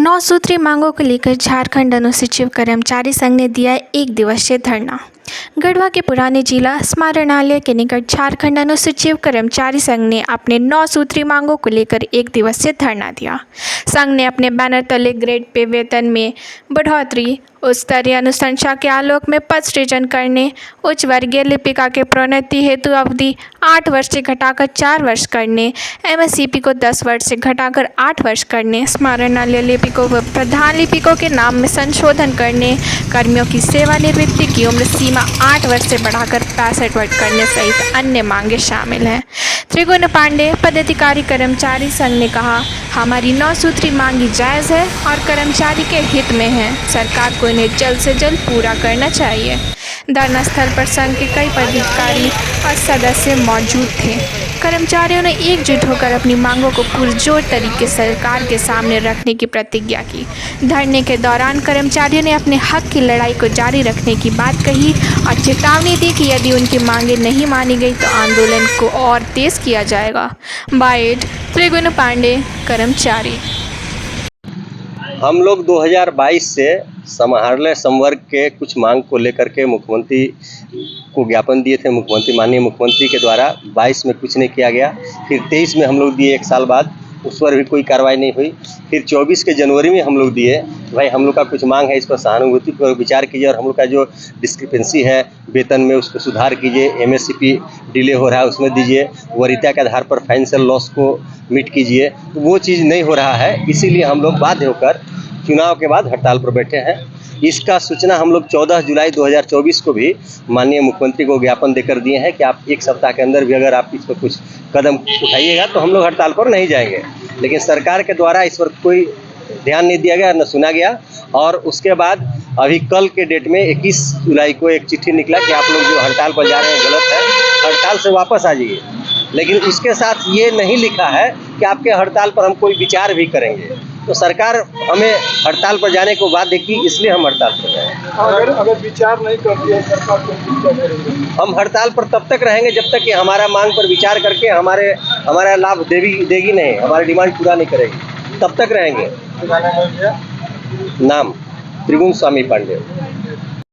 9 सूत्री मांगों को लेकर झारखंड अनुसूचित कर्मचारी संघ ने दिया 1 दिवसीय धरना। गढ़वा के पुराने जिला स्मरणालय के निकट झारखंड अनुसूचित कर्मचारी संघ ने अपने 9 सूत्री मांगों को लेकर 1 दिवसीय धरना दिया। संघ ने अपने बैनर तले ग्रेड पे वेतन में बढ़ोतरी, उच्च स्तरीय अनुशंसा के आलोक में पद सृजन करने, उच्च वर्गीय लिपिका के प्रोन्नति हेतु अवधि 8 वर्ष से घटाकर 4 वर्ष करने, एमएससीपी को 10 वर्ष से घटाकर 8 वर्ष करने, स्मरणालय लिपिकों व प्रधान लिपिकों के नाम में संशोधन करने, कर्मियों की सेवानिवृत्ति की उम्र सीमा 8 वर्ष से बढ़ाकर 65 वर्ष करने सहित अन्य मांगे शामिल हैं। त्रिगुण पांडे, पदाधिकारी कर्मचारी संघ ने कहा, हमारी 9 सूत्री मांगी जायज़ है और कर्मचारी के हित में है। सरकार को इन्हें जल्द से जल्द पूरा करना चाहिए। धरना स्थल पर संघ के कई पदाधिकारी और सदस्य मौजूद थे। कर्मचारियों ने एकजुट होकर अपनी मांगों को पुरजोर तरीके से सरकार के सामने रखने की प्रतिज्ञा की। धरने के दौरान कर्मचारियों ने अपने हक की लड़ाई को जारी रखने की बात कही और चेतावनी दी कि यदि उनकी मांगें नहीं मानी गई तो आंदोलन को और तेज किया जाएगा। बाइट त्रिगुण पांडे, कर्मचारी। हम लोग 2022 से समाहरणालय संवर्ग के कुछ मांग को लेकर के मुख्यमंत्री को ज्ञापन दिए थे। माननीय मुख्यमंत्री के द्वारा 22 में कुछ नहीं किया गया। फिर 23 में हम लोग दिए, 1 साल बाद, उस पर भी कोई कार्रवाई नहीं हुई। फिर 24 के जनवरी में हम लोग दिए, भाई हम लोग का कुछ मांग है, इस पर सहानुभूति पर विचार कीजिए और हम लोग का जो डिस्क्रिपेंसी है वेतन में उसको सुधार कीजिए, एमएससीपी डिले हो रहा है उसमें दीजिए, वरीयता के आधार पर फाइनेंशियल लॉस को मीट कीजिए। तो वो चीज़ नहीं हो रहा है, इसीलिए हम लोग बाध्य होकर चुनाव के बाद हड़ताल पर बैठे हैं। इसका सूचना हम लोग 14 जुलाई 2024 को भी माननीय मुख्यमंत्री को ज्ञापन देकर दिए हैं कि आप 1 सप्ताह के अंदर भी अगर आप इस पर कुछ कदम उठाइएगा तो हम लोग हड़ताल पर नहीं जाएंगे। लेकिन सरकार के द्वारा इस पर कोई ध्यान नहीं दिया गया, न सुना गया। और उसके बाद अभी कल के डेट में 21 जुलाई को एक चिट्ठी निकला कि आप लोग जो हड़ताल पर जा रहे हैं गलत है, हड़ताल से वापस आ जाइए। लेकिन इसके साथ ये नहीं लिखा है कि आपके हड़ताल पर हम कोई विचार भी करेंगे। तो सरकार हमें हड़ताल पर जाने को बाध्य की, इसलिए हम हड़ताल पर गए। अगर विचार नहीं करती है सरकार तो क्या करेंगे? हम हड़ताल पर तब तक रहेंगे जब तक कि हमारा मांग पर विचार करके हमारा लाभ देगी नहीं, हमारी डिमांड पूरा नहीं करेगी, तब तक रहेंगे। नाम त्रिगुण स्वामी पांडे।